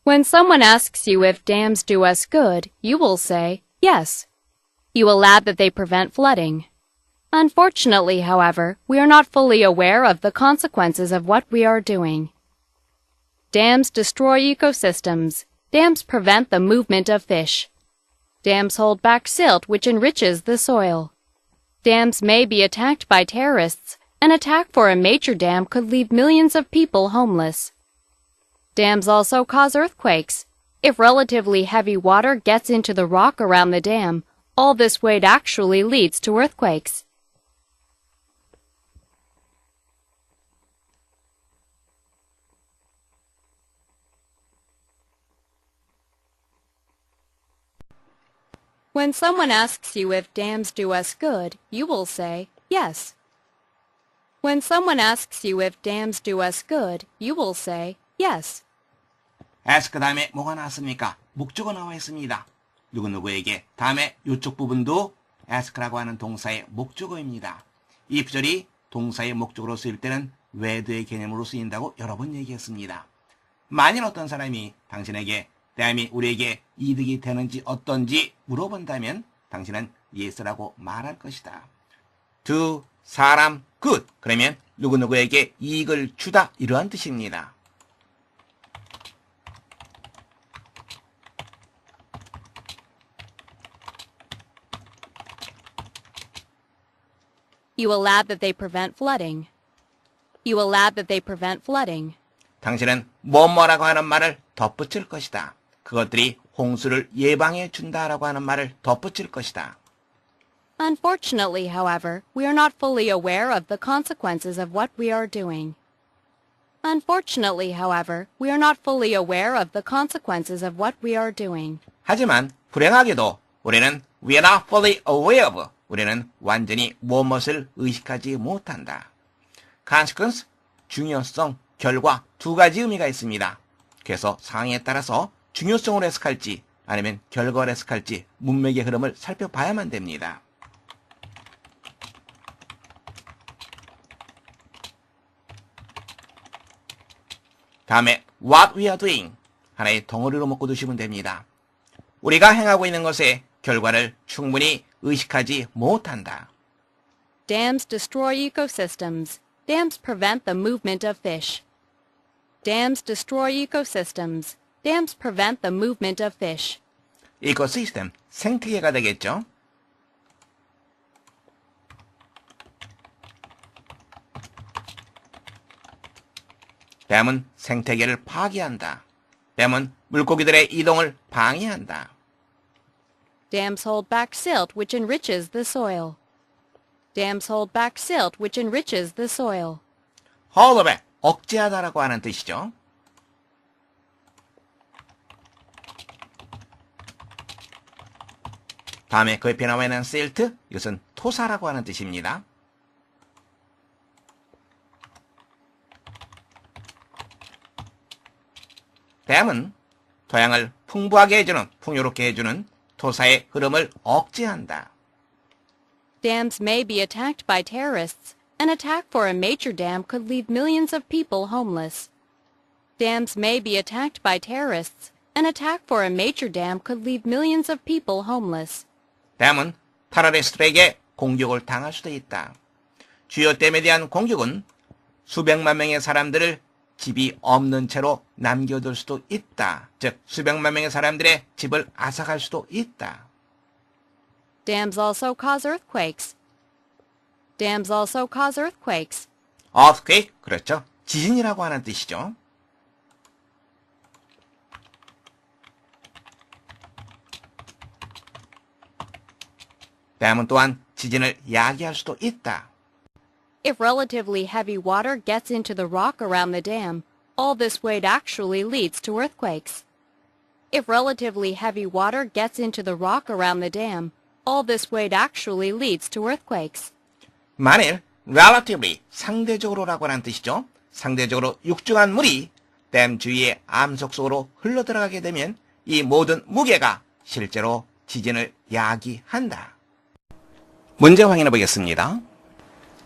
When someone asks you if dams do us good, you will say, yes. You will add that they prevent flooding. Unfortunately, however, we are not fully aware of the consequences of what we are doing. Dams destroy ecosystems. Dams prevent the movement of fish. Dams hold back silt, which enriches the soil. Dams may be attacked by terrorists. An attack for a major dam could leave millions of people homeless. Dams also cause earthquakes. If relatively heavy water gets into the rock around the dam, all this weight actually leads to earthquakes. When someone asks you if dams do us good, you will say, yes. When someone asks you if dams do us good, you will say, yes. ask 다음에 뭐가 나왔습니까? 목적어 나와 있습니다. 누구누구에게 다음에 이쪽 부분도 ask라고 하는 동사의 목적어입니다. 이 부절이 동사의 목적어로 쓰일 때는 where의 개념으로 쓰인다고 여러 번 얘기했습니다. 만일 어떤 사람이 당신에게 댐이 우리에게 이득이 되는지 어떤지 물어본다면 당신은 yes라고 말할 것이다. do 사람 good 그러면 누구누구에게 이익을 주다 이러한 뜻입니다. You will add that they prevent flooding. You will add that they prevent flooding. 당신은 뭐뭐라고 하는 말을 덧붙일 것이다. 그것들이 홍수를 예방해 준다라고 하는 말을 덧붙일 것이다. Unfortunately, however, we are not fully aware of the consequences of what we are doing. Unfortunately, however, we are not fully aware of the consequences of what we are doing. 하지만 불행하게도 우리는 we are not fully aware of 우리는 완전히 무엇을 의식하지 못한다. consequence, 중요성, 결과 두 가지 의미가 있습니다. 그래서 상황에 따라서 중요성으로 해석할지 아니면 결과로 해석할지 문맥의 흐름을 살펴봐야만 됩니다. 다음에 what we are doing 하나의 덩어리로 묶어 두시면 됩니다. 우리가 행하고 있는 것의 결과를 충분히 의식하지 못한다. Dams destroy ecosystems. Dams prevent the movement of fish. Dams destroy ecosystems. Dams prevent the movement of fish. 이코시스템, 생태계가 되겠죠. 댐은 생태계를 파괴한다. 댐은 물고기들의 이동을 방해한다. Dams hold back silt, which enriches the soil. Dams hold back silt, which enriches the soil. hold back, 억제하다라고 하는 뜻이죠. 다음에 그 옆에 나와 있는 silt, 이것은 토사라고 하는 뜻입니다. 댐은 토양을 풍부하게 해주는, 풍요롭게 해주는 토사의 흐름을 억제한다. Dams may be attacked by terrorists. An attack for a major dam could leave millions of people homeless. Dams may be attacked by terrorists. An attack for a major dam could leave millions of people homeless. 댐은 테러리스트에게 공격을 당할 수도 있다. 주요 댐에 대한 공격은 수백만 명의 사람들을 집이 없는 채로 남겨둘 수도 있다. 즉 수백만 명의 사람들의 집을 앗아갈 수도 있다. Dams also cause earthquakes. Dams also cause earthquakes. earthquake, 그렇죠. 지진이라고 하는 뜻이죠. 댐은 또한 지진을 야기할 수도 있다. If relatively heavy water gets into the rock around the dam, all this weight actually leads to earthquakes. If relatively heavy water gets into the rock around the dam, all this weight actually leads to earthquakes. 만일 relatively, 상대적으로라고 하는 뜻이죠. 상대적으로 육중한 물이 댐 주위의 암석 속으로 흘러들어가게 되면 이 모든 무게가 실제로 지진을 야기한다. 문제 확인해 보겠습니다.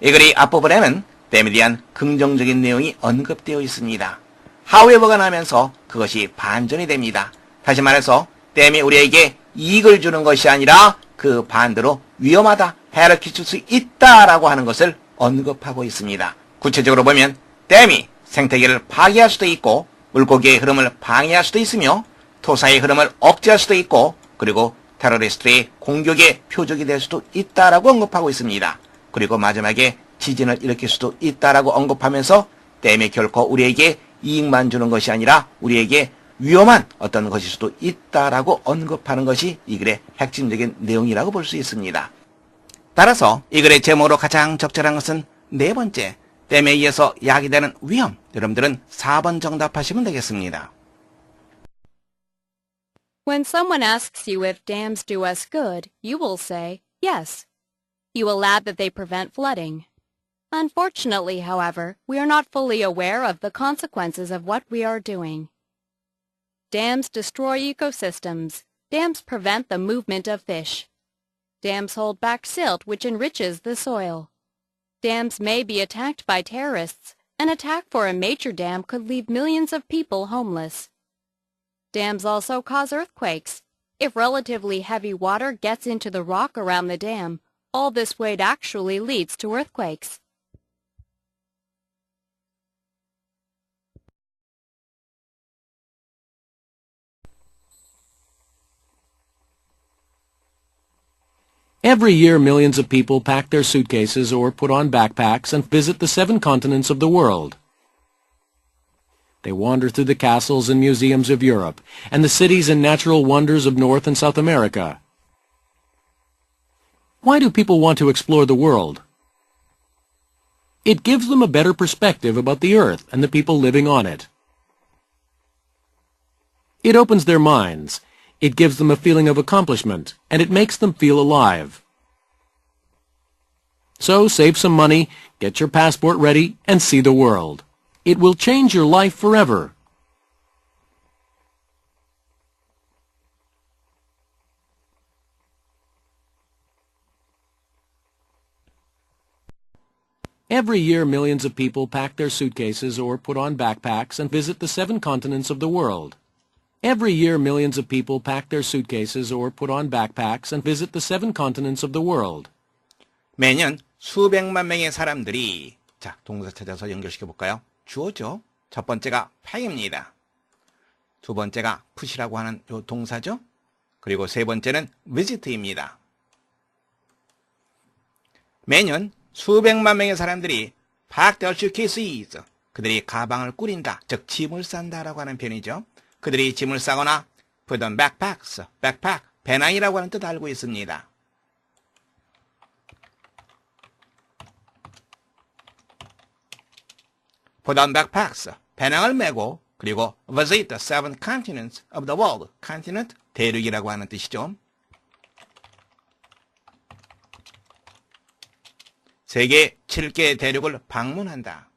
이 글의 앞부분에는 댐에 대한 긍정적인 내용이 언급되어 있습니다. however가 나면서 그것이 반전이 됩니다. 다시 말해서 댐이 우리에게 이익을 주는 것이 아니라 그 반대로 위험하다, 해를 끼칠 수 있다라고 하는 것을 언급하고 있습니다. 구체적으로 보면 댐이 생태계를 파괴할 수도 있고 물고기의 흐름을 방해할 수도 있으며 토사의 흐름을 억제할 수도 있고 그리고 테러리스트의 공격의 표적이 될 수도 있다라고 언급하고 있습니다. 그리고 마지막에 지진을 일으킬 수도 있다라고 언급하면서 댐이 결코 우리에게 이익만 주는 것이 아니라 우리에게 위험한 어떤 것일 수도 있다라고 언급하는 것이 이 글의 핵심적인 내용이라고 볼 수 있습니다. 따라서 이 글의 제목으로 가장 적절한 것은 네 번째, 댐에 의해서 야기되는 위험. 여러분들은 4번 정답하시면 되겠습니다. When someone asks you if dams do us good, you will say, yes. You will add that they prevent flooding. Unfortunately, however, we are not fully aware of the consequences of what we are doing. Dams destroy ecosystems. Dams prevent the movement of fish. Dams hold back silt, which enriches the soil. Dams may be attacked by terrorists. An attack for a major dam could leave millions of people homeless. Dams also cause earthquakes. If relatively heavy water gets into the rock around the dam, all this weight actually leads to earthquakes. Every year, millions of people pack their suitcases or put on backpacks and visit the 7 continents of the world. They wander through the castles and museums of Europe and the cities and natural wonders of North and South America. Why do people want to explore the world? It gives them a better perspective about the earth and the people living on it. It opens their minds. It gives them a feeling of accomplishment, and it makes them feel alive. So save some money, get your passport ready, and see the world. It will change your life forever. Every year, millions of people pack their suitcases or put on backpacks and visit the 7 continents of the world. Every year, millions of people pack their suitcases or put on backpacks and visit the 7 continents of the world. 매년 수백만 명의 사람들이 자, 동사 찾아서 연결시켜 볼까요? 주어죠. 첫 번째가 pack입니다. 두 번째가 put이라고 하는 요 동사죠. 그리고 세 번째는 visit입니다. 매년 수백만 명의 사람들이 pack their suitcases, 그들이 가방을 꾸린다, 즉 짐을 싼다라고 하는 표현이죠. 그들이 짐을 싸거나 put on backpacks, backpack, 배낭이라고 하는 뜻 알고 있습니다. put on backpacks, 배낭을 메고 그리고 visit the 7 continents of the world, continent, 대륙이라고 하는 뜻이죠. 세계 7개의 대륙을 방문한다.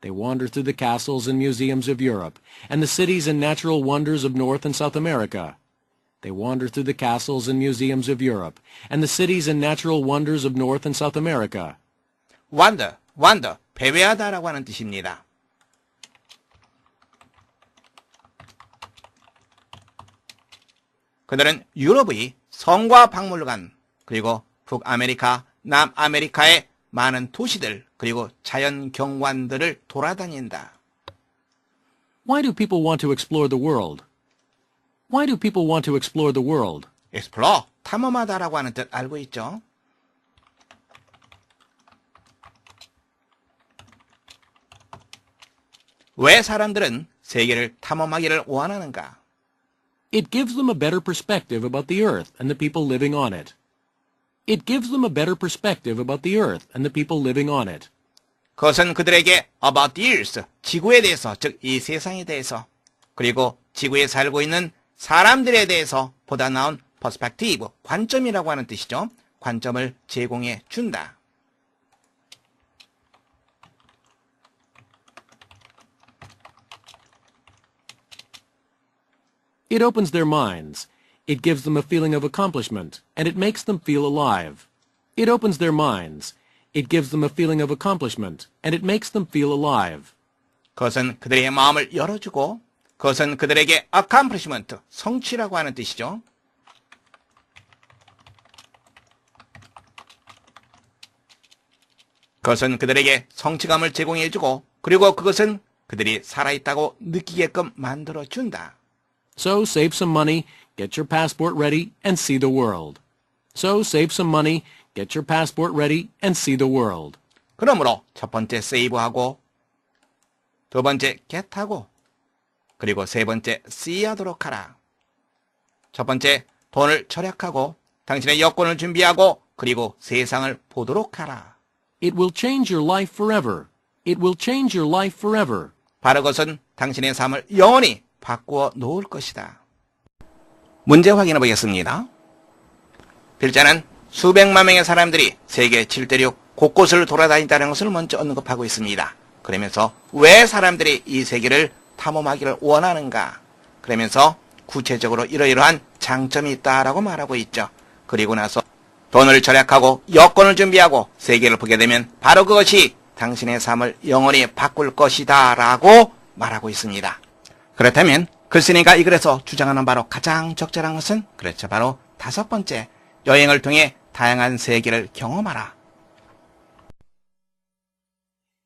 They wander through the castles and museums of Europe and the cities and natural wonders of North and South America. They wander through the castles and museums of Europe and the cities and natural wonders of North and South America. wander, 배회하다라고 하는 뜻입니다. 그들은 유럽의 성과 박물관, 그리고 북아메리카, 남아메리카의 많은 도시들, 그리고 자연 경관들을 돌아다닌다. Why do people want to explore the world? Why do people want to explore the world? explore, 탐험하다라고 하는 뜻 알고 있죠? 왜 사람들은 세계를 탐험하기를 원하는가? It gives them a better perspective about the earth and the people living on it. It gives them a better perspective about the earth and the people living on it. 그것은 그들에게 about the earth, 지구에 대해서, 즉 이 세상에 대해서, 그리고 지구에 살고 있는 사람들에 대해서 보다 나은 perspective, 관점이라고 하는 뜻이죠. 관점을 제공해 준다. It opens their minds. It gives them a feeling of accomplishment, and it makes them feel alive. It opens their minds. It gives them a feeling of accomplishment, and it makes them feel alive. 그것은 그들의 마음을 열어주고 그것은 그들에게 accomplishment, 성취라고 하는 뜻이죠. 그것은 그들에게 성취감을 제공해주고 그리고 그것은 그들이 살아있다고 느끼게끔 만들어준다. So save some money, get your passport ready, and see the world. So save some money, get your passport ready, and see the world. 그러므로 첫 번째 세이브하고 두 번째 get하고 그리고 세 번째 see 하도록 하라. 첫 번째 돈을 절약하고 당신의 여권을 준비하고 그리고 세상을 보도록 하라. It will change your life forever. It will change your life forever. 바로 그것은 당신의 삶을 영원히 바꾸어 놓을 것이다. 문제 확인해 보겠습니다. 필자는 수백만 명의 사람들이 세계 7대륙 곳곳을 돌아다닌다는 것을 먼저 언급하고 있습니다. 그러면서 왜 사람들이 이 세계를 탐험하기를 원하는가? 그러면서 구체적으로 이러이러한 장점이 있다라고 말하고 있죠. 그리고 나서 돈을 절약하고 여권을 준비하고 세계를 보게 되면 바로 그것이 당신의 삶을 영원히 바꿀 것이다 라고 말하고 있습니다. 그렇다면 글쓴이가 이 글에서 주장하는 바로 가장 적절한 것은 그렇죠. 바로 다섯 번째, 여행을 통해 다양한 세계를 경험하라.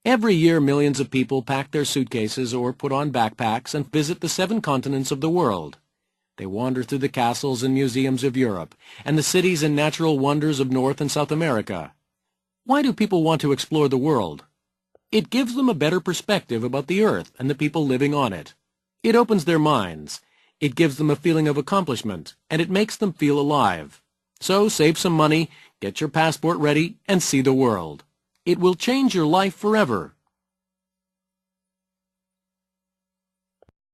Every year millions of people pack their suitcases or put on backpacks and visit the 7 continents of the world. They wander through the castles and museums of Europe and the cities and natural wonders of North and South America. Why do people want to explore the world? It gives them a better perspective about the earth and the people living on it. It opens their minds. It gives them a feeling of accomplishment, and it makes them feel alive. So save some money, get your passport ready, and see the world. It will change your life forever.